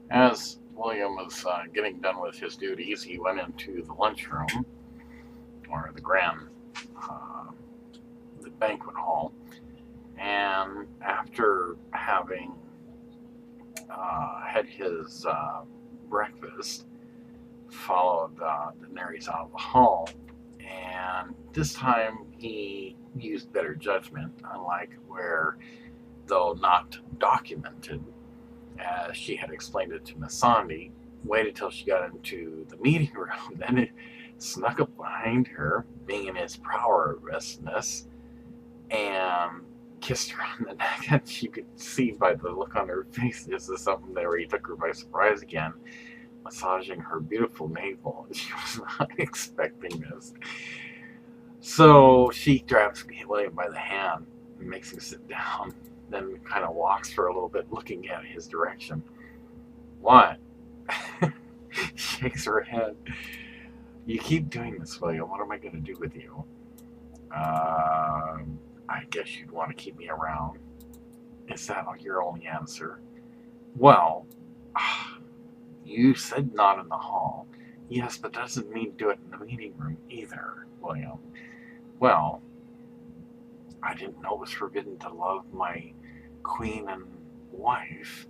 As William was getting done with his duties, he went into the lunchroom, or uh, the banquet hall, and after having had his breakfast, followed Daenerys out of the hall, and this time he used better judgment, unlike where, though not documented, as she had explained it to Miss Sandy, waited till she got into the meeting room, then it snuck up behind her, being in his prowessness, and kissed her on the neck, and she could see by the look on her face, this is something that really took her by surprise again, massaging her beautiful navel. She was not expecting this. So she grabs William by the hand and makes him sit down, then kind of walks for a little bit, looking at his direction. What? Shakes her head. You keep doing this, William. What am I going to do with you? I guess you'd want to keep me around. Is that your only answer? Well, you said not in the hall. Yes, but that doesn't mean do it in the meeting room either, William. Well, I didn't know it was forbidden to love my queen and wife,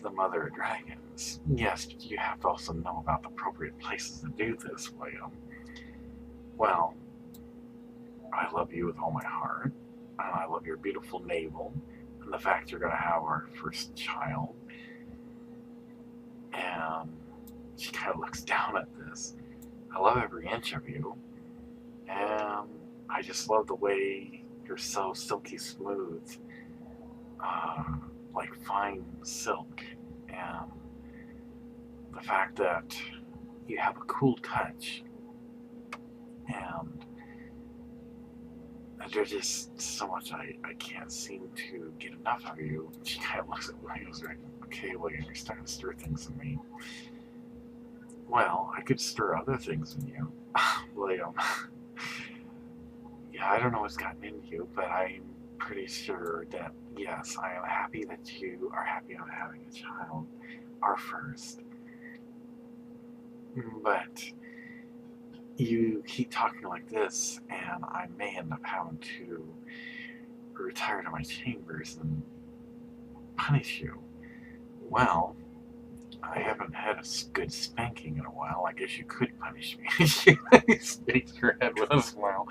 the mother of dragons. Yes, but you have to also know about the appropriate places to do this, William. Well, I love you with all my heart, and I love your beautiful navel, and the fact you're going to have our first child. And she kind of looks down at this. I love every inch of you, and I just love the way you're so silky smooth, like fine silk, and the fact that you have a cool touch, and there's just so much I can't seem to get enough of you. She kind of looks at William like, okay, William, you're starting to stir things in me. Well, I could stir other things in you, William. Yeah, I don't know what's gotten into you, but I'm pretty sure that, yes, I am happy that you are happy on having a child, our first. But you keep talking like this, and I may end up having to retire to my chambers and punish you. Well, I haven't had a good spanking in a while. I guess you could punish me. She shakes her head with a smile.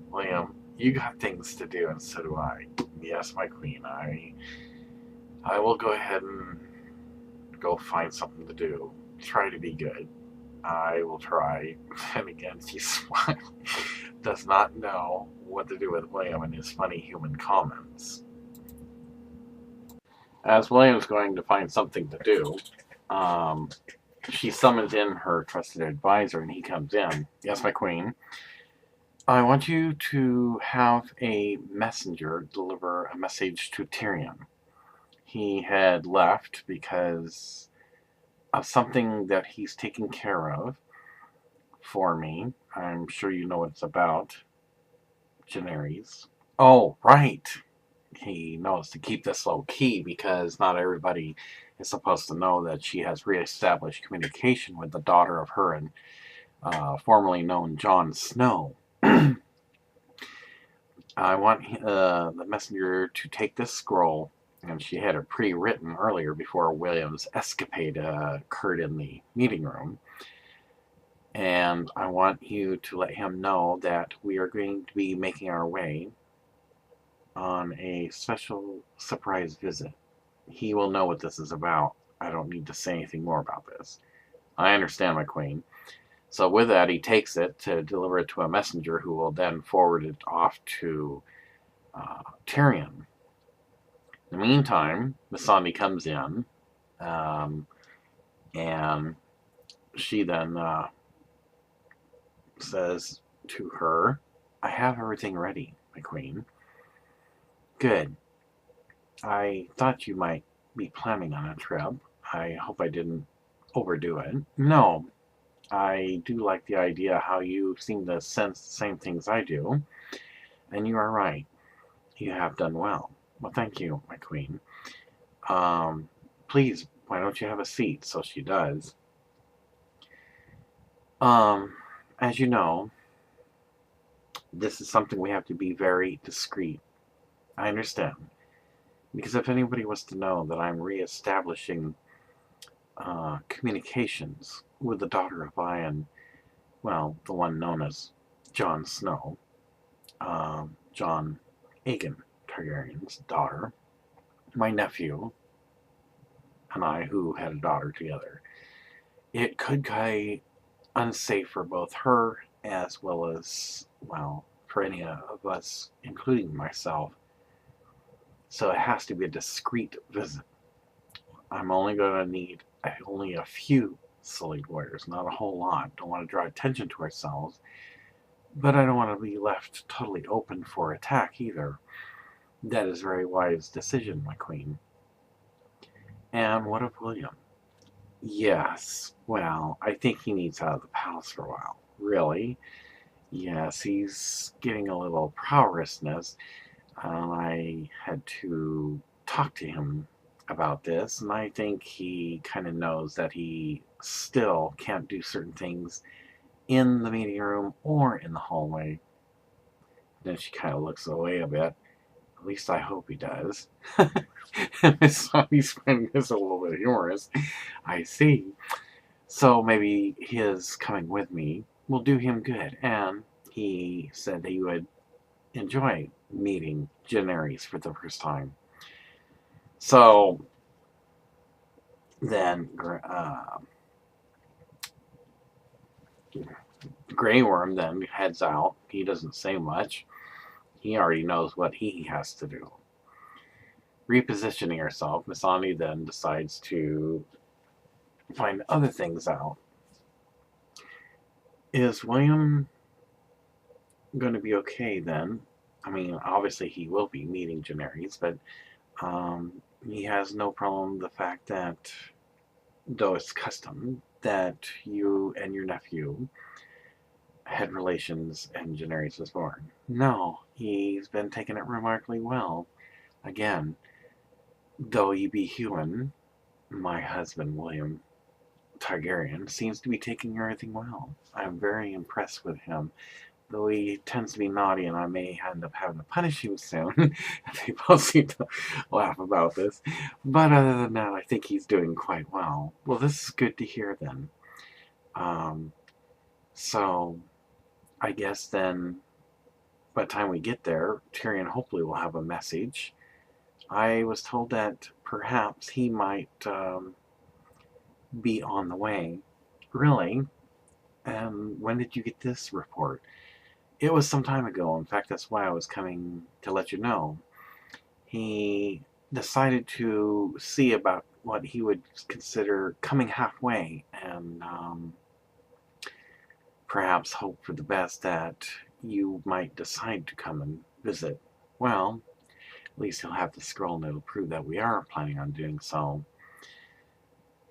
William, you got things to do, and so do I. Yes, my queen, I will go ahead and go find something to do. Try to be good. I will try. And again, she smiles. Does not know what to do with William and his funny human comments. As William's going to find something to do, um, she summons in her trusted advisor, and he comes in. Yes, my queen. I want you to have a messenger deliver a message to Tyrion. He had left because of something that he's taking care of for me. I'm sure you know what it's about. Jaenerys. Oh, right. He knows to keep this low key because not everybody is supposed to know that she has reestablished communication with the daughter of her and formerly known Jon Snow. I want the messenger to take this scroll, and she had it pre-written earlier before William's escapade occurred in the meeting room. And I want you to let him know that we are going to be making our way on a special surprise visit. He will know what this is about. I don't need to say anything more about this. I understand, my queen. So with that, he takes it to deliver it to a messenger who will then forward it off to Tyrion. In the meantime, Missandei comes in, and she then says to her, I have everything ready, my queen. Good. I thought you might be planning on a trip. I hope I didn't overdo it. No, I do like the idea how you seem to sense the same things I do. And you are right. You have done well. Well, thank you, my queen. Please, why don't you have a seat? So she does. As you know, this is something we have to be very discreet. I understand. Because if anybody was to know that I'm reestablishing communications with the daughter of Ian, well, the one known as Jon Snow, Jon Aegon Targaryen's daughter, my nephew, and I, who had a daughter together, it could get unsafe for both her as well as, well, for any of us, including myself. So it has to be a discreet visit. I'm only going to need only a few silly warriors, not a whole lot. Don't want to draw attention to ourselves, but I don't want to be left totally open for attack either. That is a very wise decision, my queen. And what of William? Yes, well, I think he needs out of the palace for a while. Really? Yes, he's getting a little prowessness. I had to talk to him about this, and I think he kind of knows that he still can't do certain things in the meeting room or in the hallway. Then she kind of looks away a bit. At least I hope he does. Miss Sonny's finding this a little bit humorous. I see. So maybe his coming with me will do him good. And he said that he would enjoy meeting Daenerys for the first time. So then Grey Worm then heads out. He doesn't say much. He already knows what he has to do. Repositioning herself, Missandei then decides to find other things out. Is William going to be okay then? I mean, obviously he will be meeting Daenerys, but he has no problem with the fact that, though it's custom, that you and your nephew had relations and Daenerys was born. No, he's been taking it remarkably well. Again, though he be human, my husband, William Targaryen, seems to be taking everything well. I'm very impressed with him. Though he tends to be naughty and I may end up having to punish him soon. People seem to laugh about this. But other than that, I think he's doing quite well. Well, this is good to hear then. So, I guess then, by the time we get there, Tyrion hopefully will have a message. I was told that perhaps he might be on the way. Really? And when did you get this report? It was some time ago. In fact, that's why I was coming to let you know. He decided to see about what he would consider coming halfway and perhaps hope for the best that you might decide to come and visit. Well, at least he'll have the scroll and it'll prove that we are planning on doing so.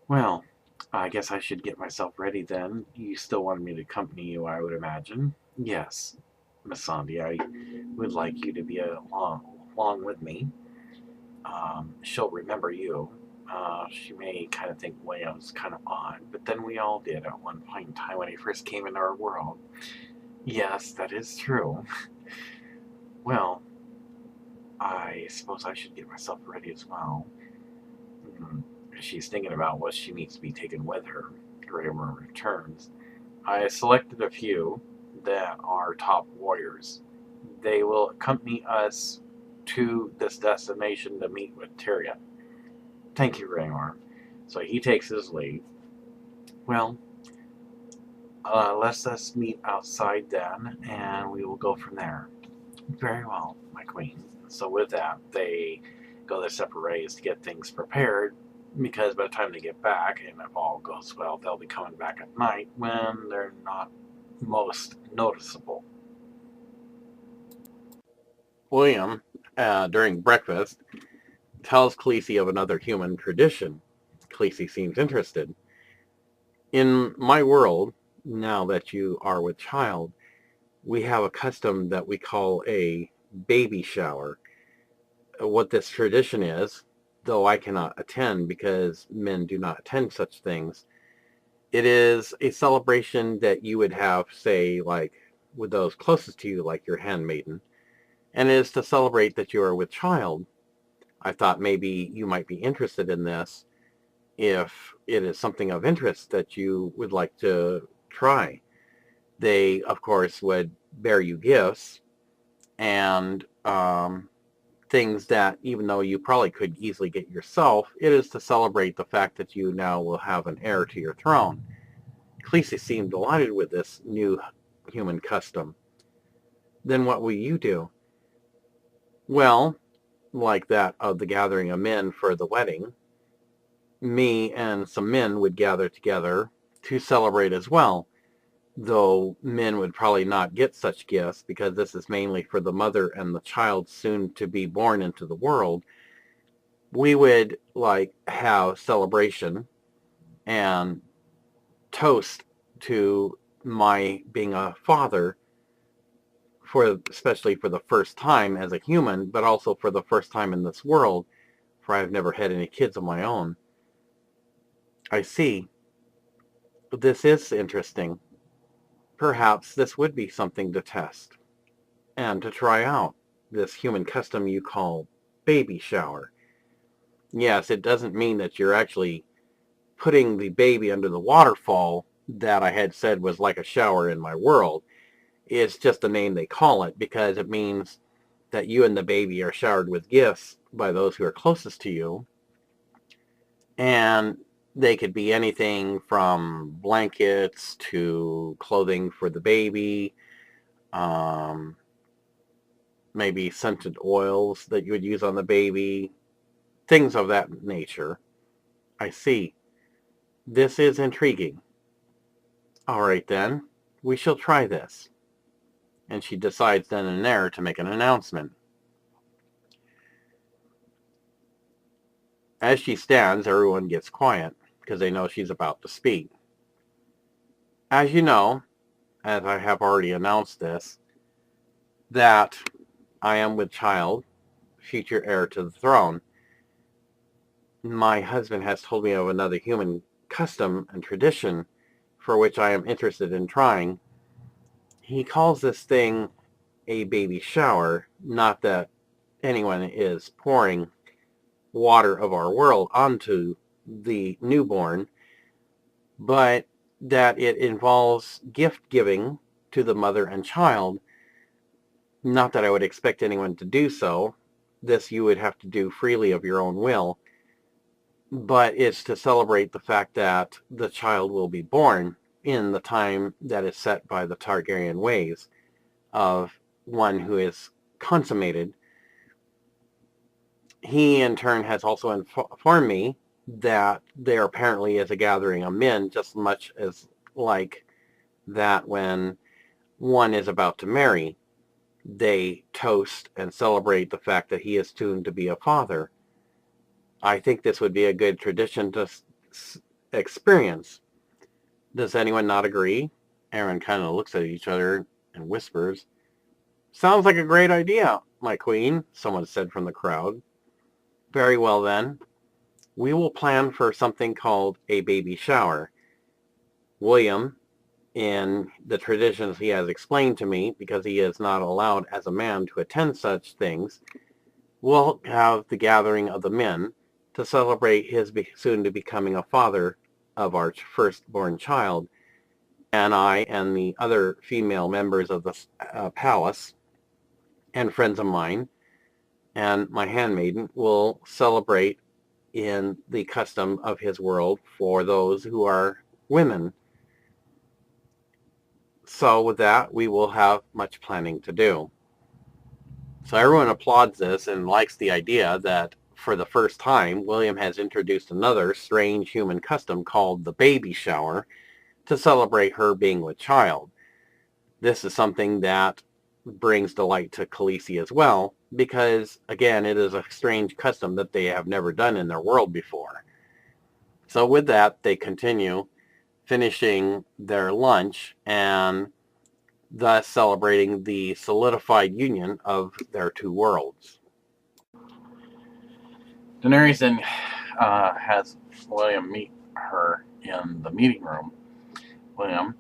Well, I guess I should get myself ready then. You still wanted me to accompany you, I would imagine. Yes, Missandei, I would like you to be along with me. She'll remember you. She may kind of think William's kind of odd, but then we all did at one point in time when he first came into our world. Yes, that is true. Well, I suppose I should get myself ready as well. She's thinking about what she needs to be taken with her. Grey Worm returns. I selected a few that are top warriors. They will accompany us to this destination to meet with Tyrion. Thank you, Grey Worm. So he takes his leave. Well, let's us meet outside then, and we will go from there. Very well, my queen. So with that, they go their separate ways to get things prepared, because by the time they get back, and if all goes well, they'll be coming back at night when they're not most noticeable. William, during breakfast, tells Khaleesi of another human tradition. Khaleesi seems interested. In my world, now that you are with child, we have a custom that we call a baby shower. What this tradition is, though I cannot attend because men do not attend such things. It is a celebration that you would have, say, like with those closest to you, like your handmaiden, and it is to celebrate that you are with child. I thought maybe you might be interested in this if it is something of interest that you would like to try. They, of course, would bear you gifts and things that, even though you probably could easily get yourself, it is to celebrate the fact that you now will have an heir to your throne. Khaleesi seemed delighted with this new human custom. Then what will you do? Well, like that of the gathering of men for the wedding, me and some men would gather together to celebrate as well, though men would probably not get such gifts because this is mainly for the mother and the child soon to be born into the world. We would like have celebration and toast to my being a father, for especially for the first time as a human, but also for the first time in this world, for I've never had any kids of my own. I see. This is interesting. Perhaps this would be something to test and to try out, this human custom you call baby shower. Yes, it doesn't mean that you're actually putting the baby under the waterfall that I had said was like a shower in my world. It's just the name they call it because it means that you and the baby are showered with gifts by those who are closest to you. And they could be anything from blankets to clothing for the baby, maybe scented oils that you would use on the baby, things of that nature. I see. This is intriguing. All right then, we shall try this. And she decides then and there to make an announcement. As she stands, everyone gets quiet because they know she's about to speak. As you know, as I have already announced this, that I am with child, future heir to the throne. My husband has told me of another human custom and tradition for which I am interested in trying. He calls this thing a baby shower, not that anyone is pouring water of our world onto the newborn, but that it involves gift giving to the mother and child. Not that I would expect anyone to do so. This you would have to do freely of your own will. But it's to celebrate the fact that the child will be born in the time that is set by the Targaryen ways of one who is consummated. He in turn has also informed me that there apparently is a gathering of men just much as like that when one is about to marry. They toast and celebrate the fact that he is soon to be a father. I think this would be a good tradition to experience. Does anyone not agree? Aaron kind of looks at each other and whispers, "Sounds like a great idea, my queen," someone said from the crowd. Very well then. We will plan for something called a baby shower. William, in the traditions he has explained to me, because he is not allowed as a man to attend such things, will have the gathering of the men to celebrate his soon to becoming a father of our firstborn child, and I and the other female members of the palace and friends of mine and my handmaiden will celebrate in the custom of his world for those who are women. So with that, we will have much planning to do. So everyone applauds this and likes the idea that for the first time, William has introduced another strange human custom called the baby shower to celebrate her being with child. This is something that brings delight to Khaleesi as well, because, again, it is a strange custom that they have never done in their world before. So with that, they continue, finishing their lunch and thus celebrating the solidified union of their two worlds. Daenerys then has William meet her in the meeting room. William,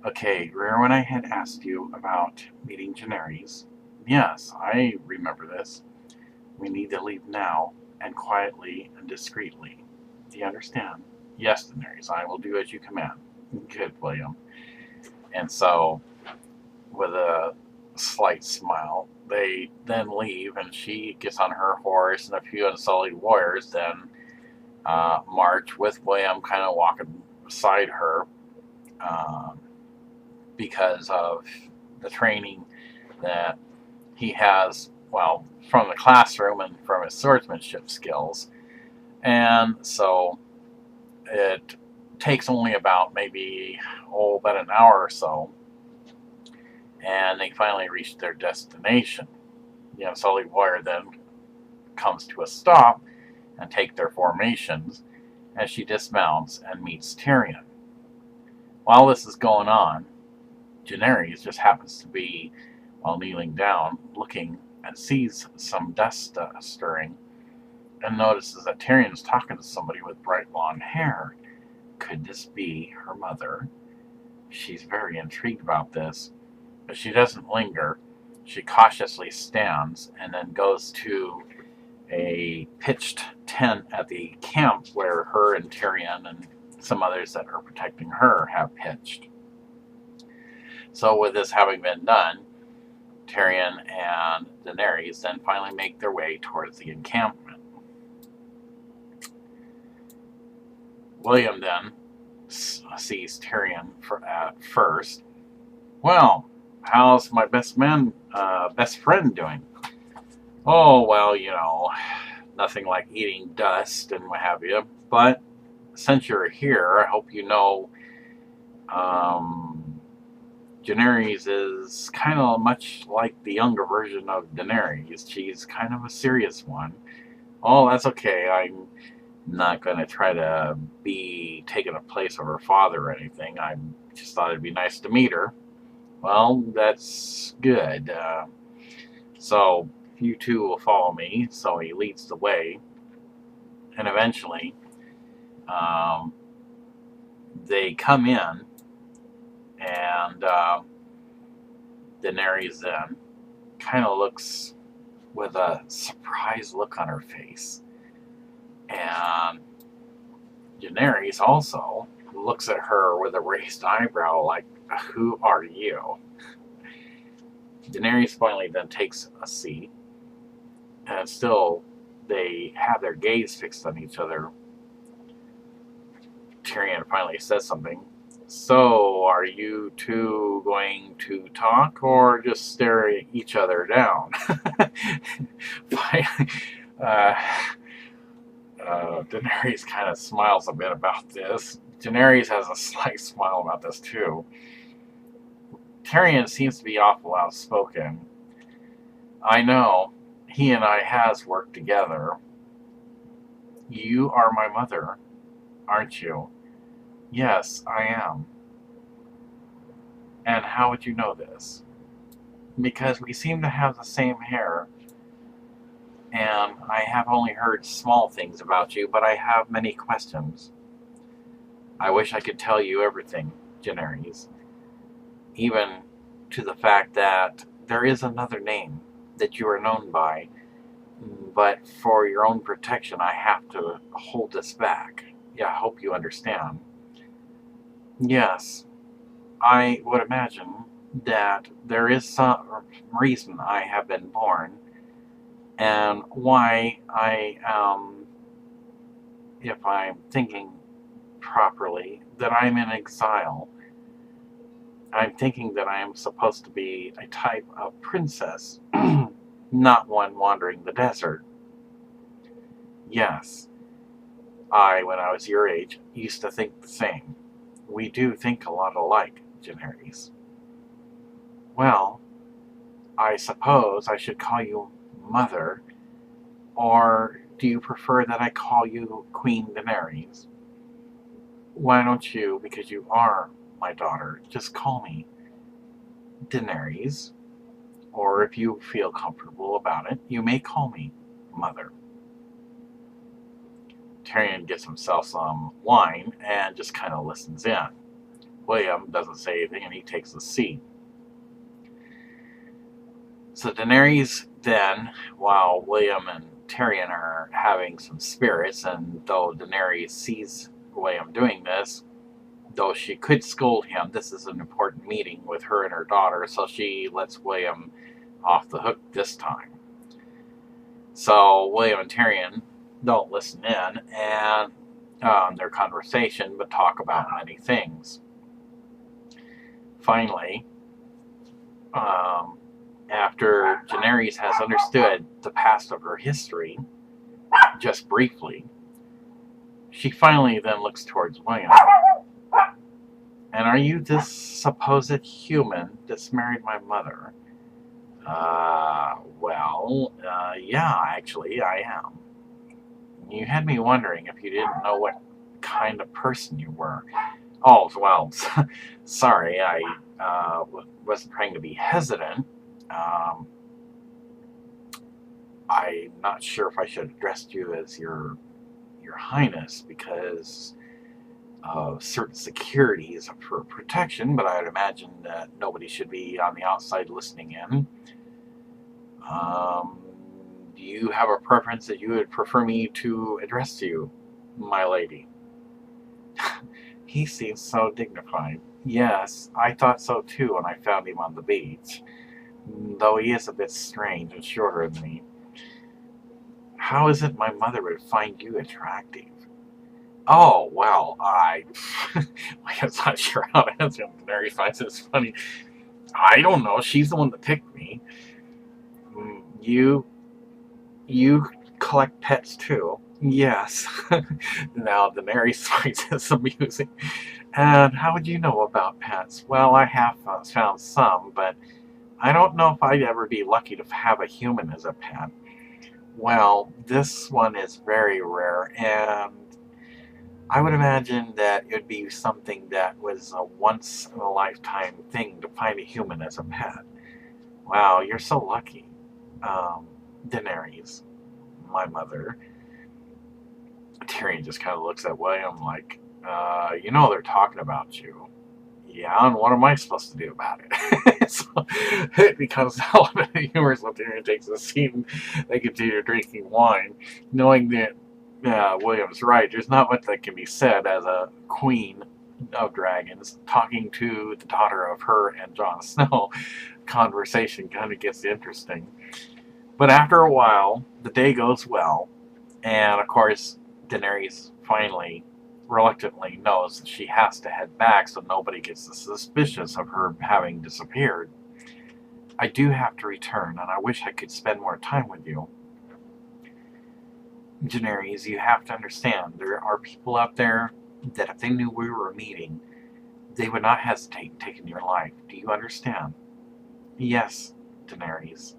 okay, remember when I had asked you about meeting Jaenerys? Yes, I remember this. We need to leave now, and quietly and discreetly. Do you understand? Yes, Daenerys, I will do as you command. Good, William. And so, with a slight smile, they then leave, and she gets on her horse, and a few unsullied warriors then march with William kind of walking beside her um, because of the training that he has, well, from the classroom and from his swordsmanship skills. And so it takes only about maybe, about an hour or so, and they finally reach their destination. The Unsullied Warrior then comes to a stop and take their formations as she dismounts and meets Tyrion. While this is going on, Jaenerys just happens to be, while kneeling down, looking and sees some dust stirring and notices that Tyrion is talking to somebody with bright blonde hair. Could this be her mother? She's very intrigued about this, but she doesn't linger. She cautiously stands and then goes to a pitched tent at the camp where her and Tyrion and some others that are protecting her have pitched. So with this having been done, Tyrion and Daenerys then finally make their way towards the encampment. William then sees Tyrion at first. Well, how's my best friend doing? Oh, well, nothing like eating dust and what have you. But since you're here, I hope you know Jaenerys is kind of much like the younger version of Daenerys. She's kind of a serious one. Oh, that's okay. I'm not going to try to be taking a place of her father or anything. I just thought it'd be nice to meet her. Well, that's good. So you two will follow me. So he leads the way. And eventually, they come in, and Daenerys then kind of looks with a surprised look on her face. And Daenerys also looks at her with a raised eyebrow like, who are you? Daenerys finally then takes a seat, and still they have their gaze fixed on each other. Tyrion finally says something. So, are you two going to talk or just stare at each other down? Daenerys kind of smiles a bit about this. Daenerys has a slight smile about this too. Tyrion seems to be awful outspoken. I know, he and I has worked together. You are my mother, aren't you? Yes, I am. And how would you know this? Because we seem to have the same hair. And I have only heard small things about you, but I have many questions. I wish I could tell you everything, Jaenerys. Even to the fact that there is another name that you are known by, but for your own protection, I have to hold this back. Yeah, I hope you understand. Yes, I would imagine that there is some reason I have been born, and why I am, if I'm thinking properly, that I'm in exile. I'm thinking that I am supposed to be a type of princess, not one wandering the desert. Yes, when I was your age, used to think the same. We do think a lot alike, Jaenerys. Well, I suppose I should call you Mother, or do you prefer that I call you Queen Daenerys? Why don't you, because you are my daughter, just call me Daenerys, or if you feel comfortable about it, you may call me Mother. Tyrion gets himself some wine and just kind of listens in. William doesn't say anything and he takes a seat. So Daenerys then, while William and Tyrion are having some spirits, and though Daenerys sees William doing this, though she could scold him, this is an important meeting with her and her daughter, so she lets William off the hook this time. So William and Tyrion don't listen in and their conversation, but talk about many things. Finally, after Jaenerys has understood the past of her history, just briefly, she finally then looks towards William. And are you this supposed human that's married my mother? Yeah, actually, I am. You had me wondering if you didn't know what kind of person you were. Oh, well, sorry, I wasn't trying to be hesitant. I'm not sure if I should have addressed you as your Highness because of certain securities for protection, but I would imagine that nobody should be on the outside listening in. Do you have a preference that you would prefer me to address you, my lady? He seems so dignified. Yes, I thought so too when I found him on the beach, though he is a bit strange and shorter than me. How is it my mother would find you attractive? Oh, well, I guess I'm not sure how to answer. Daenerys finds this funny. I don't know. She's the one that picked me. You collect pets too? Yes. Now, Daenerys finds this amusing. And how would you know about pets? Well, I have found some, but I don't know if I'd ever be lucky to have a human as a pet. Well, this one is very rare, and I would imagine that it would be something that was a once-in-a-lifetime thing to find a human as a pet. Wow, you're so lucky. Daenerys, my mother. Tyrion just kind of looks at William like, they're talking about you. Yeah, and what am I supposed to do about it? So it becomes a little bit humorous when Tyrion takes a seat and they continue drinking wine, knowing that William's right. There's not much that can be said as a queen of dragons talking to the daughter of her and Jon Snow. Conversation kind of gets interesting. But after a while, the day goes well, and of course, Daenerys finally reluctantly knows that she has to head back so nobody gets suspicious of her having disappeared. I do have to return, and I wish I could spend more time with you. Daenerys, you have to understand, there are people out there that if they knew we were meeting, they would not hesitate in taking your life. Do you understand? Yes, Daenerys.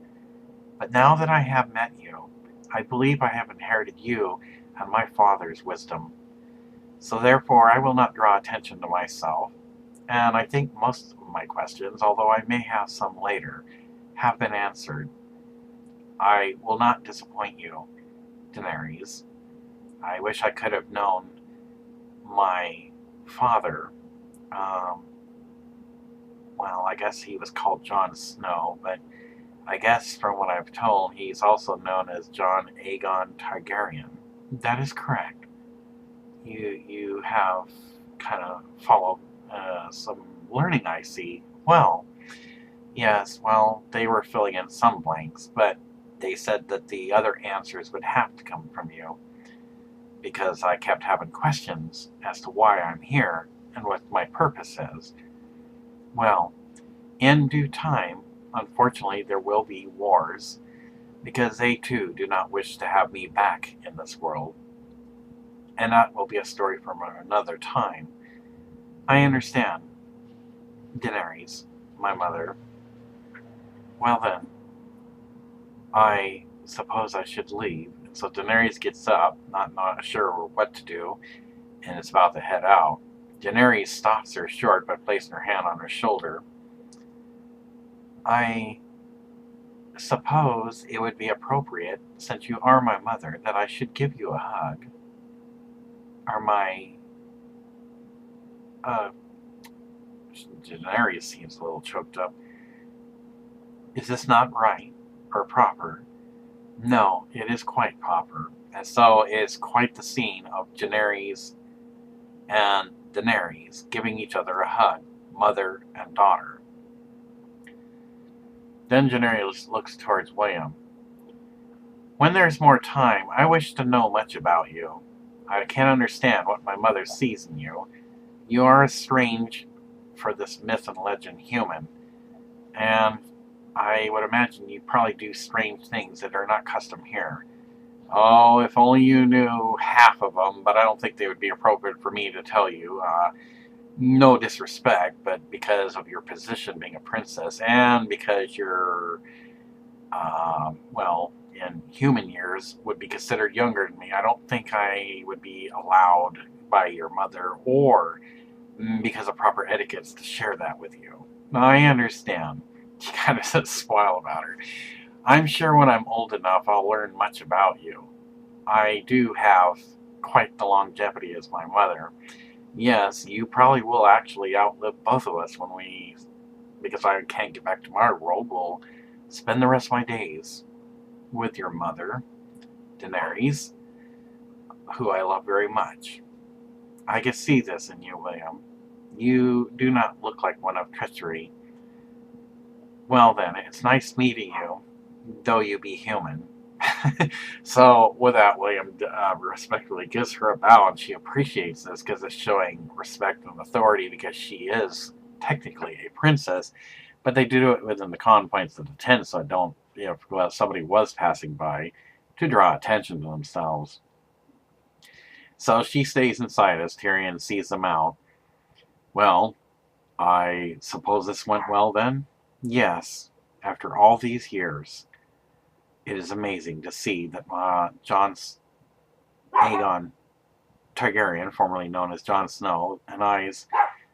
But now that I have met you, I believe I have inherited you and my father's wisdom. So therefore, I will not draw attention to myself, and I think most of my questions, although I may have some later, have been answered. I will not disappoint you, Daenerys. I wish I could have known my father. I guess he was called Jon Snow, but I guess from what I've told, he's also known as Jon Aegon Targaryen. That is correct. You have kind of followed some learning, I see. Well, yes, they were filling in some blanks, but they said that the other answers would have to come from you, because I kept having questions as to why I'm here and what my purpose is. Well, in due time, unfortunately, there will be wars, because they too do not wish to have me back in this world. And that will be a story from another time. I understand, Daenerys, my mother. Well then, I suppose I should leave. And so Daenerys gets up, not sure what to do, and is about to head out. Daenerys stops her short by placing her hand on her shoulder. I suppose it would be appropriate, since you are my mother, that I should give you a hug. are my Daenerys seems a little choked up. Is this not right or proper? No, it is quite proper. And so it's quite the scene of Jaenerys and Daenerys giving each other a hug, mother and daughter. Then Jaenerys looks towards William. When there's more time, I wish to know much about you. I can't understand what my mother sees in you. You are strange for this myth and legend human, and I would imagine you probably do strange things that are not custom here. Oh, if only you knew half of them, but I don't think they would be appropriate for me to tell you. No disrespect, but because of your position being a princess, and because you're, well, in human years, would be considered younger than me, I don't think I would be allowed by your mother, or because of proper etiquettes, to share that with you. I understand. She kind of says spoil about her. I'm sure when I'm old enough, I'll learn much about you. I do have quite the longevity as my mother. Yes, you probably will actually outlive both of us when we, because I can't get back to my world, will spend the rest of my days with your mother, Daenerys, who I love very much. I can see this in you, William. You do not look like one of treachery. Well then, it's nice meeting you, though you be human. So with that, William respectfully gives her a bow, and she appreciates this because it's showing respect and authority, because she is technically a princess, but they do it within the confines of the tent, so don't, if somebody was passing by, to draw attention to themselves. So she stays inside as Tyrion sees them out. Well, I suppose this went well then? Yes, after all these years. It is amazing to see that Jon Aegon Targaryen, formerly known as Jon Snow, and I's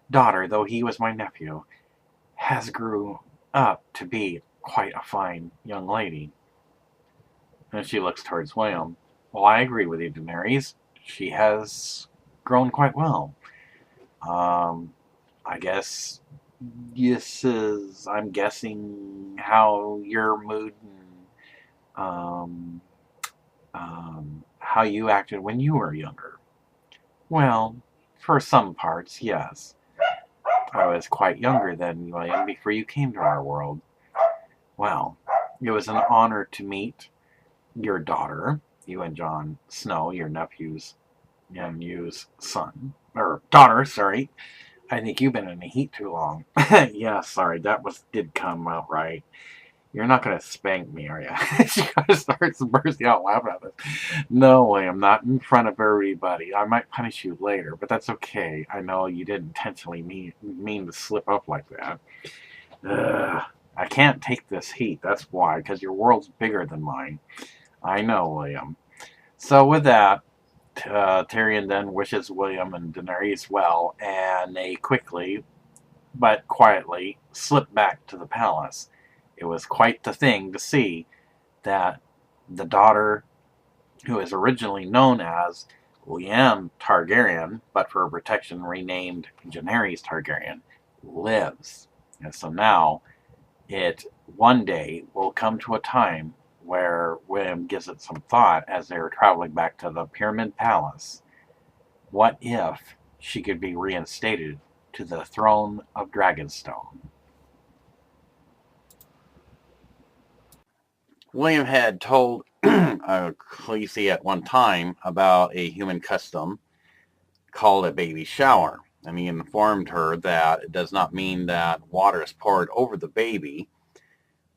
daughter, though he was my nephew, has grew up to be quite a fine young lady. And she looks towards William. Well, I agree with you, Daenerys. She has grown quite well. I guess this is, I'm guessing, how your mood and how you acted when you were younger. Well, for some parts, yes. I was quite younger then, William, before you came to our world. Well, it was an honor to meet your daughter, you and Jon Snow, your nephew's and you's son, or daughter, sorry. I think you've been in the heat too long. Yeah, sorry, did come out right. You're not going to spank me, are you? She kind of starts bursting out laughing at this. No, William, not in front of everybody. I might punish you later, but that's okay. I know you didn't intentionally mean to slip up like that. Ugh, I can't take this heat, that's why, because your world's bigger than mine. I know, William. So with that, Tyrion then wishes William and Daenerys well, and they quickly, but quietly, slip back to the palace. It was quite the thing to see that the daughter, who is originally known as William Targaryen, but for protection renamed Jaenerys Targaryen, lives. And so now it one day will come to a time where William gives it some thought as they were traveling back to the Pyramid Palace. What if she could be reinstated to the throne of Dragonstone? William had told Khaleesi at one time about a human custom called a baby shower. And he informed her that it does not mean that water is poured over the baby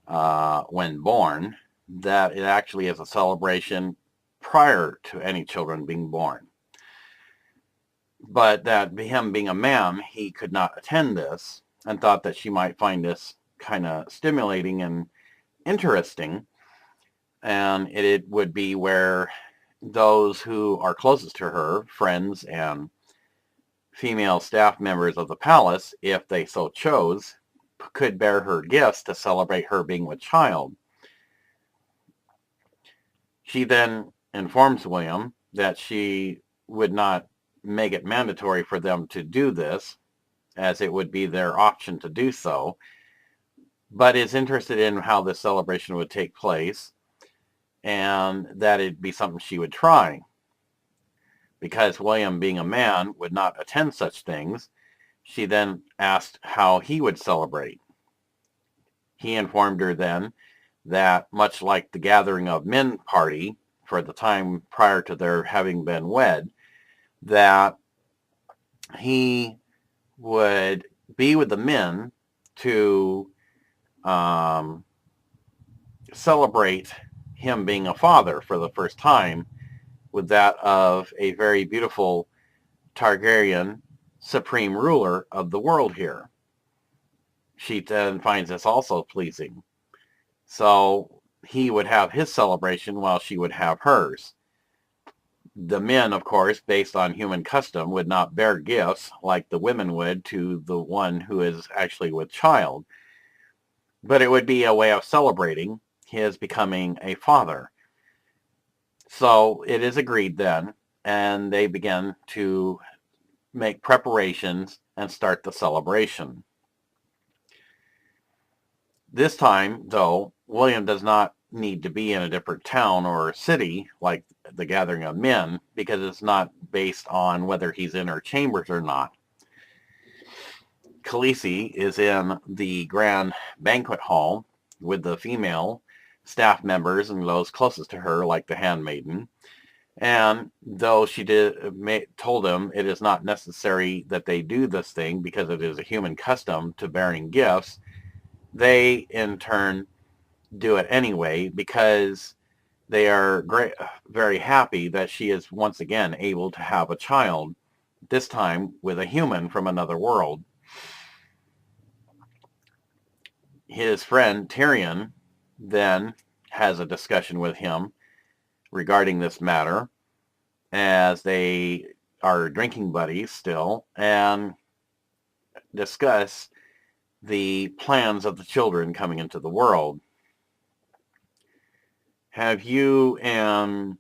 when born, that it actually is a celebration prior to any children being born. But that him being a man, he could not attend this, and thought that she might find this kind of stimulating and interesting. And it would be where those who are closest to her, friends and female staff members of the palace, if they so chose, could bear her gifts to celebrate her being with child. She then informs William that she would not make it mandatory for them to do this, as it would be their option to do so, but is interested in how the celebration would take place and that it'd be something she would try. Because William, being a man, would not attend such things, she then asked how he would celebrate. He informed her then that, much like the gathering of men party for the time prior to their having been wed, that he would be with the men to celebrate him being a father for the first time, with that of a very beautiful Targaryen supreme ruler of the world here. She then finds this also pleasing. So he would have his celebration while she would have hers. The men, of course, based on human custom, would not bear gifts like the women would to the one who is actually with child. But it would be a way of celebrating his becoming a father. So it is agreed then, and they begin to make preparations and start the celebration. This time, though, William does not need to be in a different town or city like the gathering of men, because it's not based on whether he's in her chambers or not. Khaleesi is in the grand banquet hall with the female staff members and those closest to her, like the handmaiden. And though she told him it is not necessary that they do this thing because it is a human custom to bearing gifts, they in turn do it anyway because they are very happy that she is once again able to have a child, this time with a human from another world. His friend Tyrion then has a discussion with him regarding this matter, as they are drinking buddies still, and discuss the plans of the children coming into the world. Have you and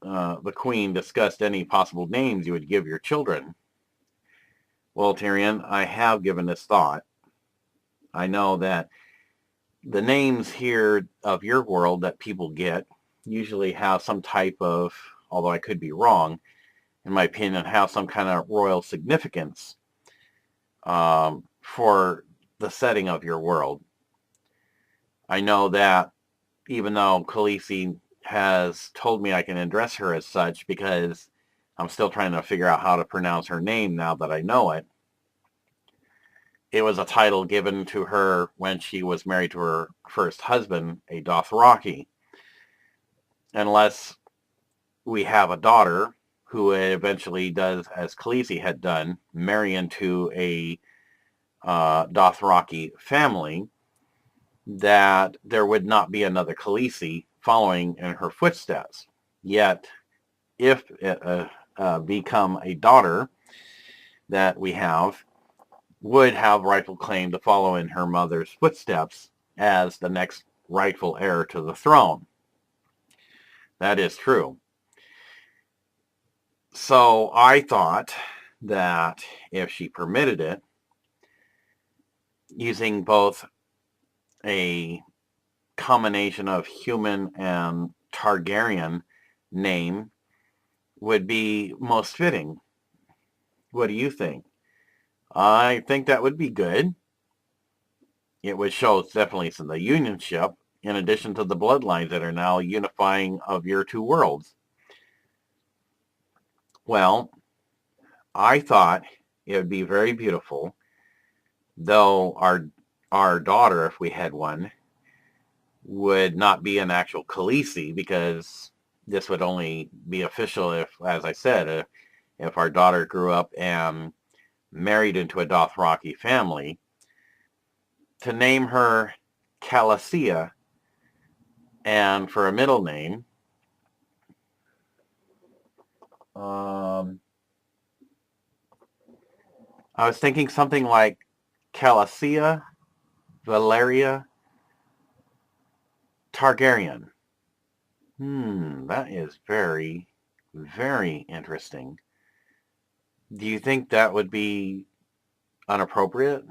the Queen discussed any possible names you would give your children? Well, Tyrion, I have given this thought. I know that the names here of your world that people get usually have some type of, although I could be wrong, in my opinion, have some kind of royal significance for the setting of your world. I know that even though Khaleesi has told me I can address her as such, because I'm still trying to figure out how to pronounce her name now that I know it, it was a title given to her when she was married to her first husband, a Dothraki. Unless we have a daughter who eventually does, as Khaleesi had done, marry into a Dothraki family, that there would not be another Khaleesi following in her footsteps. Yet, if it become a daughter that we have, would have rightful claim to follow in her mother's footsteps as the next rightful heir to the throne. That is true. So I thought that if she permitted it, using both a combination of human and Targaryen name would be most fitting. What do you think? I think that would be good. It would show definitely some of the unionship, in addition to the bloodlines that are now unifying of your two worlds. Well, I thought it would be very beautiful, though our daughter, if we had one, would not be an actual Khaleesi, because this would only be official if, as I said, if our daughter grew up and married into a Dothraki family. To name her Khaleesi, and for a middle name, I was thinking something like Khaleesi Valeria Targaryen. That is very, very interesting. Do you think that would be inappropriate?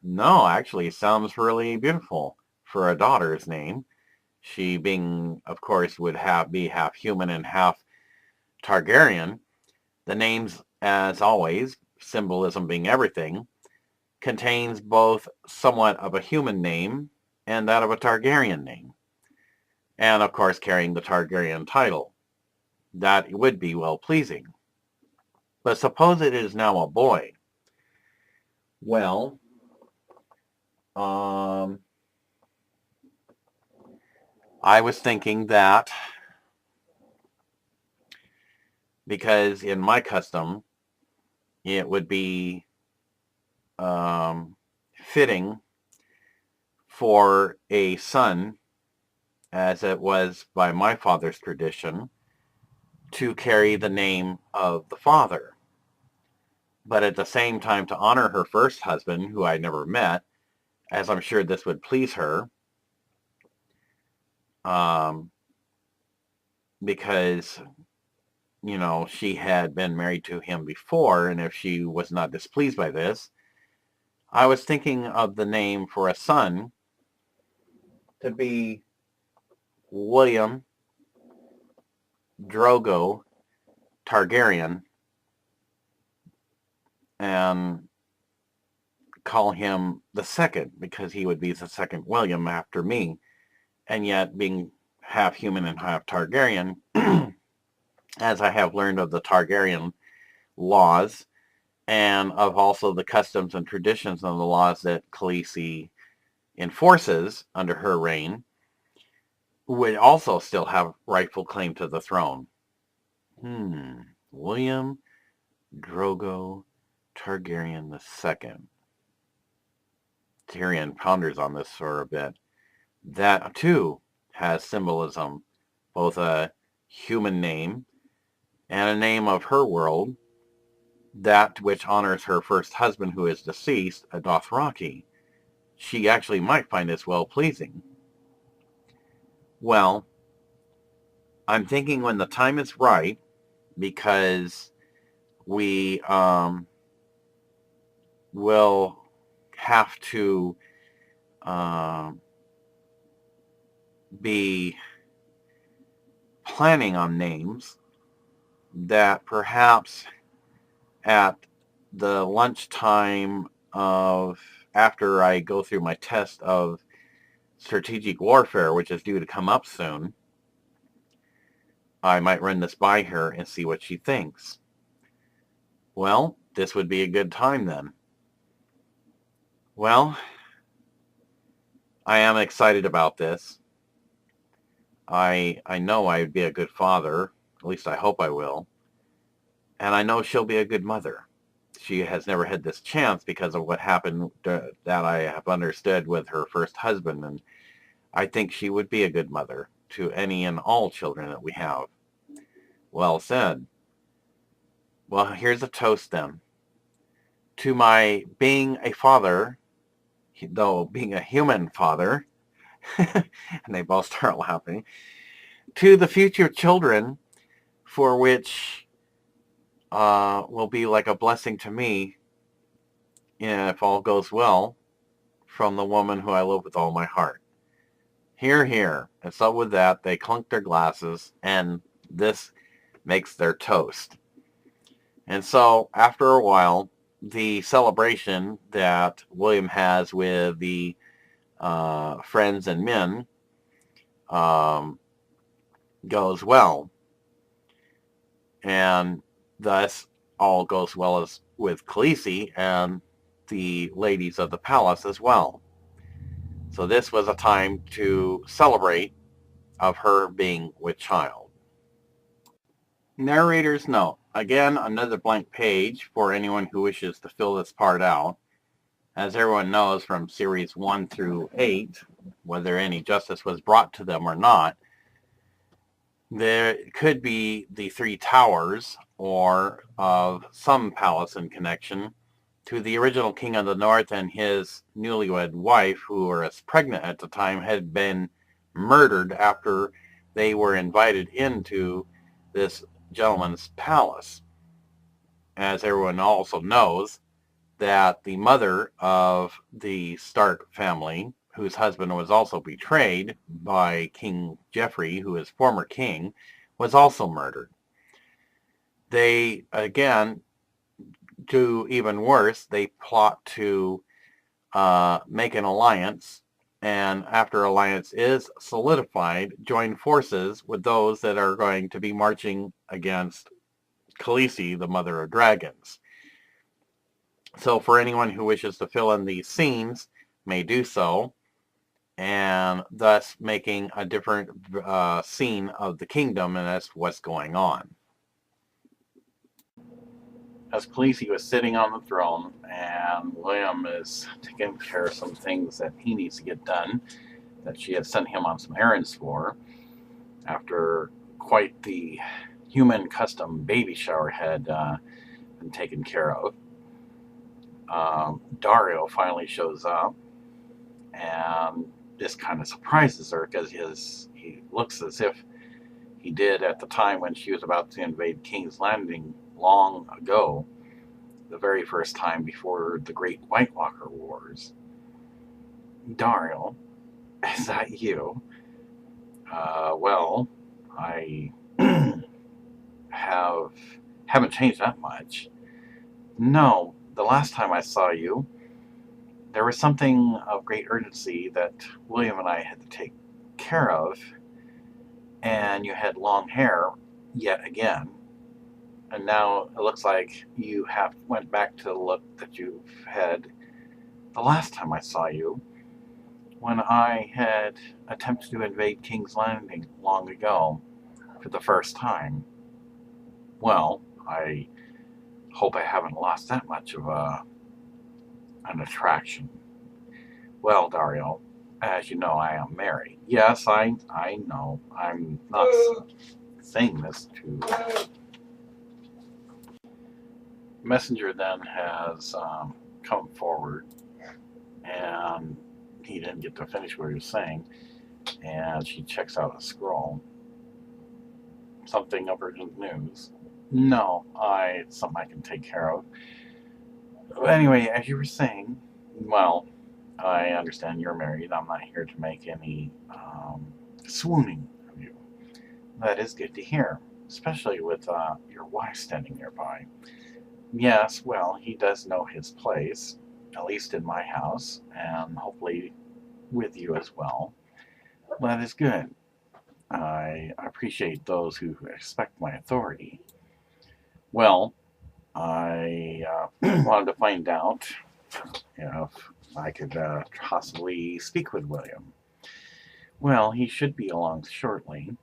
No, actually, it sounds really beautiful for a daughter's name. She being, of course, would be half human and half Targaryen. The names, as always, symbolism being everything, contains both somewhat of a human name and that of a Targaryen name. And of course, carrying the Targaryen title. That would be well-pleasing. But suppose it is now a boy. Well, I was thinking that because in my custom, it would be fitting for a son, as it was by my father's tradition, to carry the name of the father. But at the same time, to honor her first husband, who I never met, as I'm sure this would please her, because, you know, she had been married to him before, and if she was not displeased by this, I was thinking of the name for a son to be William Drogo Targaryen, and call him the second, because he would be the second William after me, and yet being half human and half Targaryen, as I have learned of the Targaryen laws, and of also the customs and traditions and the laws that Khaleesi enforces under her reign, would also still have rightful claim to the throne. William Drogo Targaryen II. Tyrion ponders on this for a bit. That, too, has symbolism, both a human name and a name of her world, that which honors her first husband who is deceased, a Dothraki. She actually might find this well-pleasing. Well, I'm thinking when the time is right, because we will have to be planning on names, that perhaps at the lunchtime of after I go through my test of strategic warfare, which is due to come up soon, I might run this by her and see what she thinks. Well, this would be a good time then. Well, I am excited about this. I know I would be a good father. At least I hope I will. And I know she'll be a good mother. She has never had this chance because of what happened that I have understood with her first husband. And I think she would be a good mother to any and all children that we have. Well said. Well, here's a toast then. To my being a father, though being a human father, and they both start laughing, to the future children, for which will be like a blessing to me, if all goes well, from the woman who I love with all my heart. Hear, hear. And so with that, they clunk their glasses, and this makes their toast. And so, after a while, the celebration that William has with the friends and men goes well. And thus, all goes well as with Khaleesi and the ladies of the palace as well. So this was a time to celebrate of her being with child. Narrator's note. Again, another blank page for anyone who wishes to fill this part out. As everyone knows from series 1 through 8, whether any justice was brought to them or not, there could be the three towers or of some palace in connection to the original King of the North and his newlywed wife, who was pregnant at the time, had been murdered after they were invited into this gentleman's palace. as everyone also knows, that the mother of the Stark family, whose husband was also betrayed by King Joffrey, who is former king, was also murdered. They, again, do even worse. They plot to make an alliance, and after alliance is solidified, join forces with those that are going to be marching against Khaleesi, the mother of dragons. So for anyone who wishes to fill in these scenes, may do so, and thus making a different scene of the kingdom, and that's what's going on. As Khaleesi was sitting on the throne, and William is taking care of some things that he needs to get done, that she had sent him on some errands for, after quite the human custom baby shower had been taken care of. Daario finally shows up, and this kind of surprises her because he looks as if he did at the time when she was about to invade King's Landing long ago, the very first time before the Great White Walker Wars. Daario, is that you? Well, I haven't changed that much. No, the last time I saw you, there was something of great urgency that William and I had to take care of, and you had long hair yet again. And now it looks like you have went back to the look that you've had the last time I saw you, when I had attempted to invade King's Landing long ago for the first time. Well, I hope I haven't lost that much of an attraction. Well, Daario, as you know, I am married. Yes, I know. I'm not saying this to... Messenger then has come forward, and he didn't get to finish what he was saying, and she checks out a scroll. Something of urgent news. No, it's something I can take care of. Anyway, as you were saying, well, I understand you're married. I'm not here to make any swooning of you. That is good to hear, especially with your wife standing nearby. Yes, well, he does know his place, at least in my house, and hopefully with you as well. That is good. I appreciate those who respect my authority. Well, I wanted to find out if I could possibly speak with William. Well, he should be along shortly.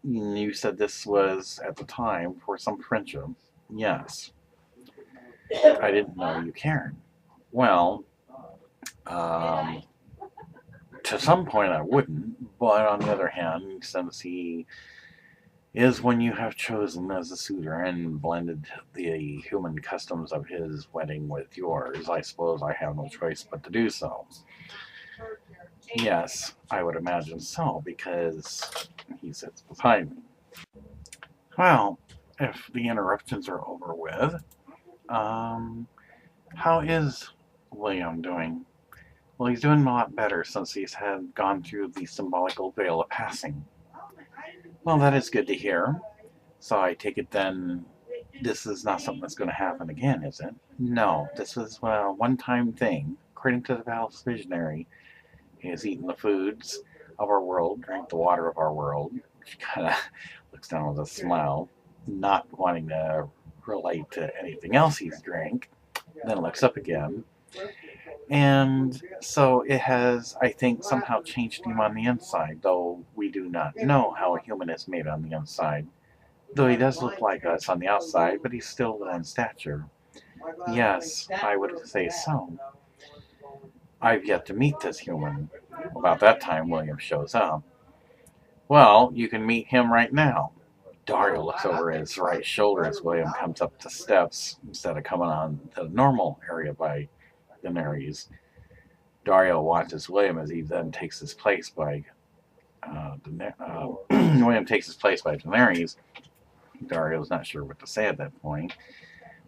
You said this was, at the time, for some friendship. Yes. I didn't know you cared. Well, to some point I wouldn't, but on the other hand, since he is one you have chosen as a suitor and blended the human customs of his wedding with yours, I suppose I have no choice but to do so. Yes, I would imagine so, because he sits beside me. Well, if the interruptions are over with, how is William doing? Well, he's doing a lot better since he's had gone through the symbolical veil of passing. Well, that is good to hear. So I take it then this is not something that's going to happen again, is it? No, this was a one-time thing. According to the Palace Visionary, he has eaten the foods of our world, drank the water of our world. She kind of looks down with a smile, not wanting to relate to anything else he's drank. Then looks up again. And so it has, I think, somehow changed him on the inside, though we do not know how a human is made on the inside. Though he does look like us on the outside, but he's still low in stature. Yes, I would say so. I've yet to meet this human. About that time, William shows up. Well, you can meet him right now. Daario looks over his right shoulder as William comes up the steps instead of coming on the normal area by Daenerys. Daario watches William as he then takes his place by William takes his place by Daenerys, Daario's not sure what to say at that point.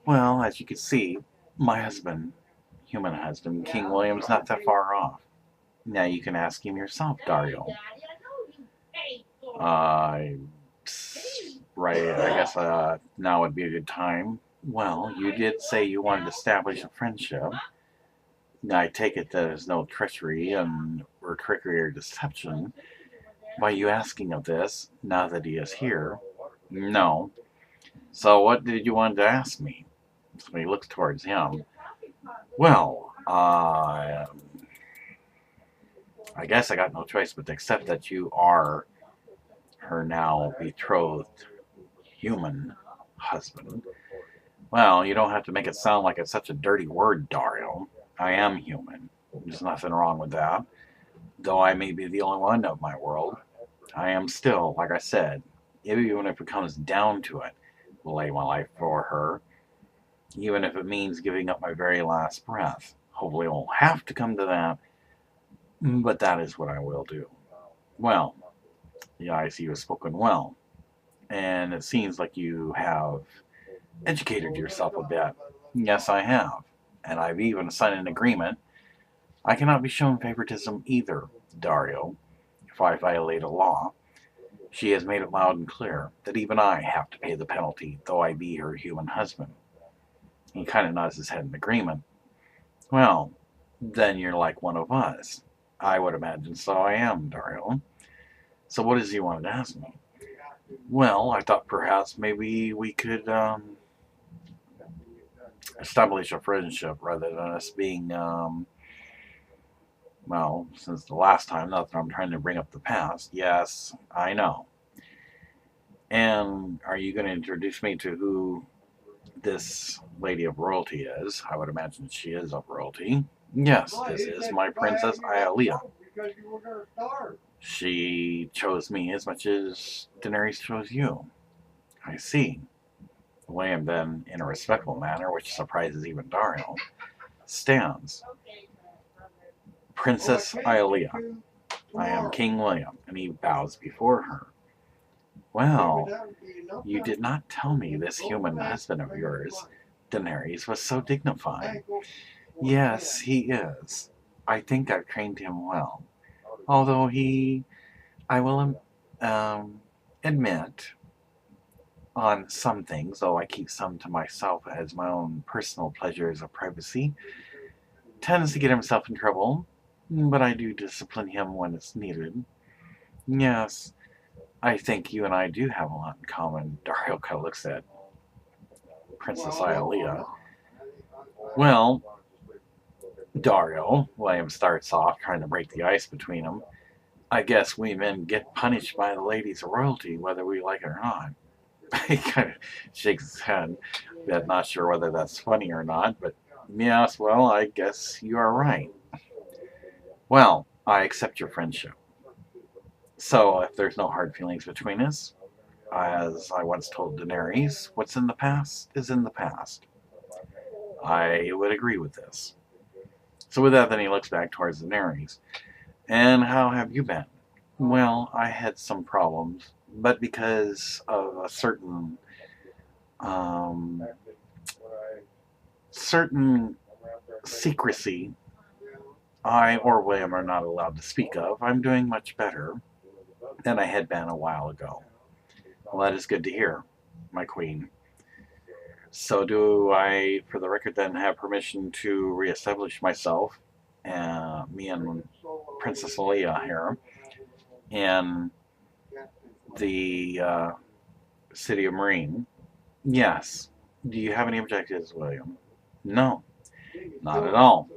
Well, as you can see, my husband, human husband, King William's not that far off. Now you can ask him yourself, Daario. Uh, right, I guess now would be a good time. Well, you did say you wanted to establish a friendship. I take it that there's no treachery or trickery or deception by you asking of this, now that he is here. No. So what did you want to ask me? So he looks towards him. Well, I guess I got no choice but to accept that you are her now betrothed human husband. Well, you don't have to make it sound like it's such a dirty word, Daario. I am human. There's nothing wrong with that. Though I may be the only one of my world, I am still, like I said, even if it comes down to it, will lay my life for her, even if it means giving up my very last breath. Hopefully it won't have to come to that, but that is what I will do. Well, yeah, I see you have spoken well, and it seems like you have educated yourself a bit. Yes, I have, and I've even signed an agreement. I cannot be shown favoritism either, Daario, if I violate a law. She has made it loud and clear that even I have to pay the penalty, though I be her human husband. He kind of nods his head in agreement. Well, then you're like one of us. I would imagine so I am, Daario. So what is he wanted to ask me? Well, I thought perhaps maybe we could establish a friendship rather than us being, well, since the last time, not that I'm trying to bring up the past. Yes, I know. And are you going to introduce me to who this lady of royalty is? I would imagine she is of royalty. Yes, this is my Princess Ialea. She chose me as much as Daenerys chose you. I see. William then, in a respectful manner, which surprises even Daario, stands. Princess Ialea, I am King William, and he bows before her. Well, you did not tell me this human husband of yours, Daenerys, was so dignified. Yes, he is. I think I've trained him well. Although I will admit, on some things, though I keep some to myself as my own personal pleasures of privacy, tends to get himself in trouble, but I do discipline him when it's needed. Yes, I think you and I do have a lot in common. Daario kind of looks at Princess Ialea. Well, Daario, William starts off trying to break the ice between them. I guess we men get punished by the ladies of royalty, whether we like it or not. He kind of shakes his head, but not sure whether that's funny or not, but yes, well, I guess you are right. Well, I accept your friendship. So, if there's no hard feelings between us, as I once told Daenerys, what's in the past is in the past. I would agree with this. So with that, then he looks back towards Daenerys. And how have you been? Well, I had some problems, but because of a um, certain secrecy I or William are not allowed to speak of, I'm doing much better than I had been a while ago. Well, that is good to hear, my queen. So do I, for the record, then have permission to reestablish myself, me and Princess Leia here, in the city of Marine? Yes. Do you have any objectives, William? No, not at all.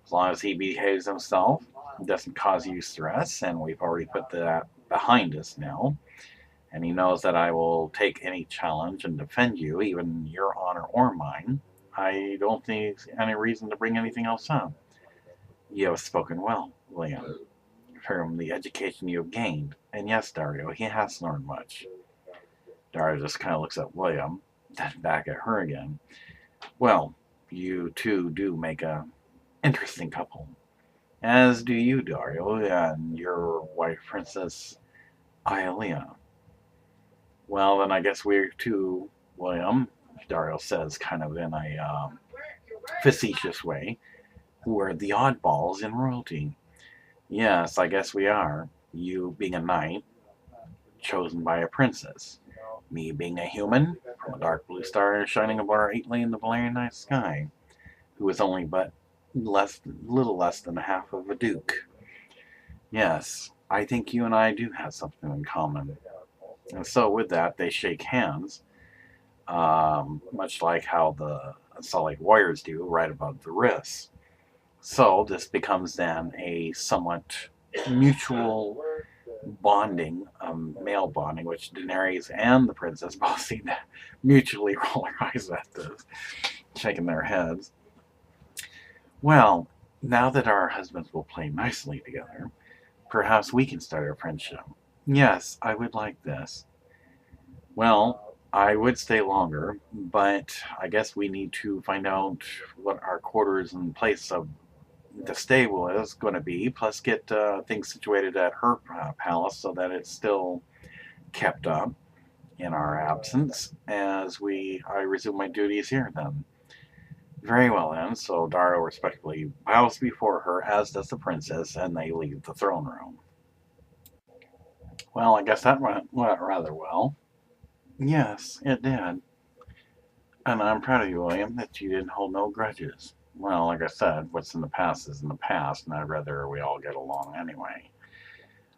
As long as he behaves himself, doesn't cause you stress, and we've already put that behind us now, and he knows that I will take any challenge and defend you, even your honor or mine, I don't think any reason to bring anything else up. You have spoken well, William, from the education you have gained. And yes, Daario, he has learned much. Daario just kind of looks at William, then back at her again. Well, you two do make a interesting couple. As do you, Daario, and your wife, Princess Ialea. Well, then I guess we're too, William, Daario says, kind of in a facetious way. We're the oddballs in royalty. Yes, I guess we are. You being a knight, chosen by a princess. Me being a human, from a dark blue star shining above our eight-lane the Valerian night sky, who is only but little less than half of a duke. Yes, I think you and I do have something in common. And so with that, they shake hands, much like how the Unsullied Warriors do right above the wrists. So this becomes then a somewhat mutual bonding, male bonding, which Daenerys and the princess both seem to mutually roll their eyes at this, shaking their heads. Well, now that our husbands will play nicely together, perhaps we can start a friendship. Yes, I would like this. Well, I would stay longer, but I guess we need to find out what our quarters and place of the stable is going to be, plus get things situated at her palace so that it's still kept up in our absence as I resume my duties here then. Very well then, so Daario respectfully bows before her, as does the princess, and they leave the throne room. Well, I guess that went rather well. Yes, it did. And I'm proud of you, William, that you didn't hold no grudges. Well, like I said, what's in the past is in the past, and I'd rather we all get along anyway.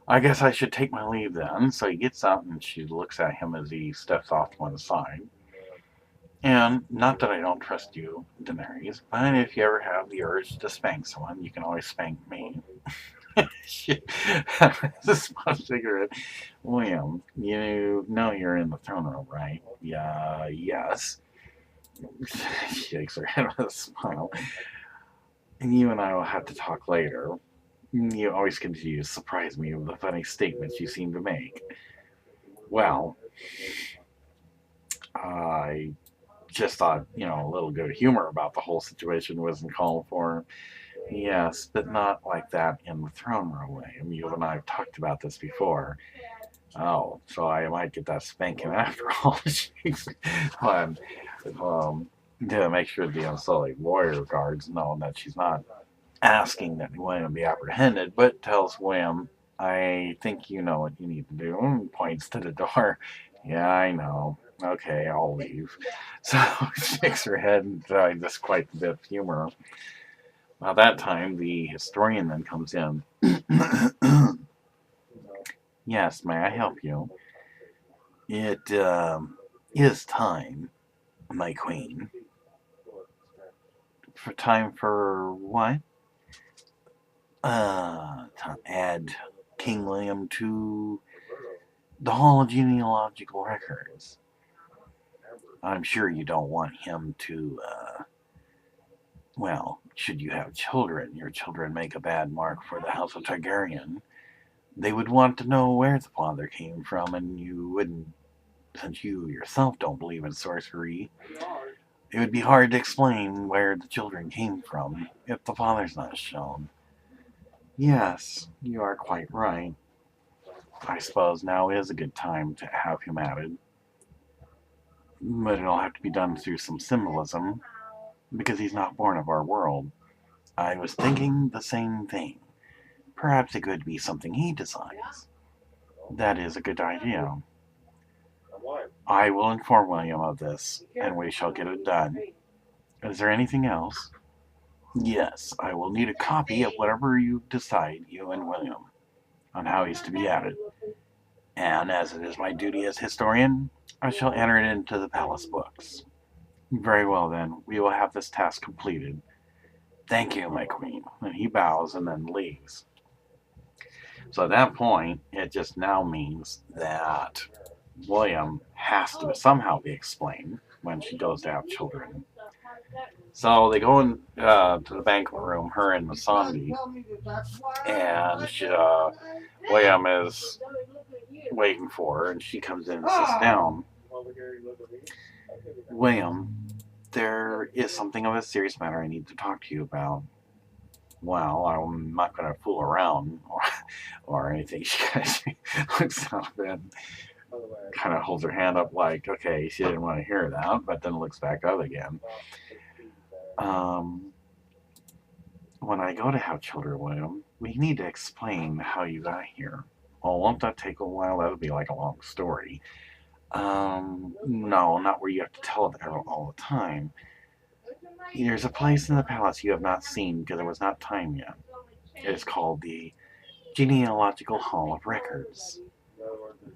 I guess I should take my leave then. So he gets up and she looks at him as he steps off to one side. And not that I don't trust you, Daenerys, but if you ever have the urge to spank someone, you can always spank me. She has a small cigarette. William, you know you're in the throne room, right? Yeah, yes. She shakes her head with a smile. And you and I will have to talk later. You always continue to surprise me with the funny statements you seem to make. Well, I just thought, a little good humor about the whole situation wasn't called for. Yes, but not like that in the throne room way. I mean, you and I have talked about this before. Oh, so I might get that spanking after all. Fun. To make sure the Unsullied Warrior guards know that she's not asking that William be apprehended, but tells William, I think you know what you need to do, and points to the door. Yeah, I know. Okay, I'll leave. So she shakes her head and just quite a bit of humor. By that time, the historian then comes in. Yes, may I help you? It is time, my queen. For time for what? To add King William to the Hall of Genealogical Records. I'm sure you don't want him to, should you have children, your children make a bad mark for the House of Targaryen. They would want to know where the father came from, and you wouldn't, since you yourself don't believe in sorcery, it would be hard to explain where the children came from if the father's not shown. Yes, you are quite right. I suppose now is a good time to have him added. But it'll have to be done through some symbolism, because he's not born of our world. I was thinking the same thing. Perhaps it could be something he designs. That is a good idea. I will inform William of this, and we shall get it done. Is there anything else? Yes, I will need a copy of whatever you decide, you and William, on how he's to be added. And as it is my duty as historian, I shall enter it into the palace books. Very well then, we will have this task completed. Thank you, my queen. And he bows and then leaves. So at that point, it just now means that William has to somehow be explained when she goes to have children. So they go in to the banquet room, her and Masandi, and William is waiting for her, and she comes in and sits down. William, there is something of a serious matter I need to talk to you about. Well, I'm not going to fool around or anything. She looks out of bed. kind of holds her hand up like, okay, she didn't want to hear that, but then looks back up again. Um, when I go to have children, William, we need to explain how you got here. Well, won't that take a while? That'll be like a long story. No, not where you have to tell it all the time. There's a place in the palace you have not seen because there was not time yet. It is called the Genealogical Hall of Records.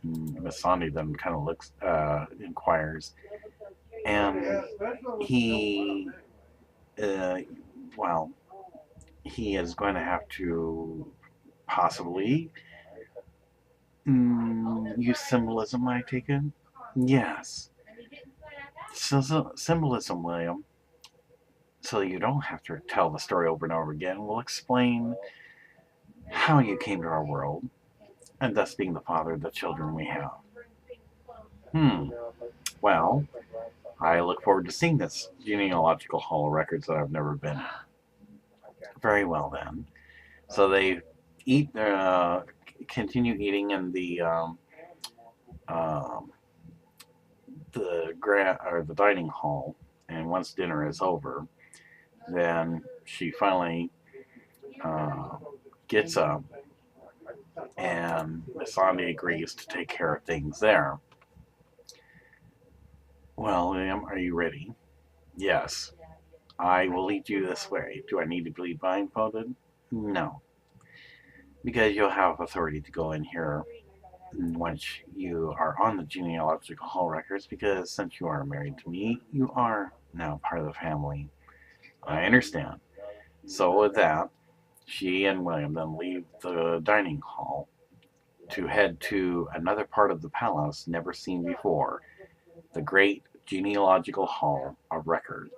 Miss Sandy then kind of inquires, and he, uh, well, he is going to have to possibly use symbolism, I take it? Yes. So symbolism, William. So you don't have to tell the story over and over again. We'll explain how you came to our world, and thus being the father of the children we have. Well, I look forward to seeing this genealogical hall of records that I've never been in. Very well then. So they eat, continue eating in the the dining hall, and once dinner is over, then she finally gets up, and Miss Sandy agrees to take care of things there. Well, William, are you ready? Yes. I will lead you this way. Do I need to be blindfolded? No. Because you'll have authority to go in here once you are on the Genealogical Hall records, because since you are married to me, you are now part of the family. I understand. So with that, she and William then leave the dining hall to head to another part of the palace never seen before, the Great Genealogical Hall of Records.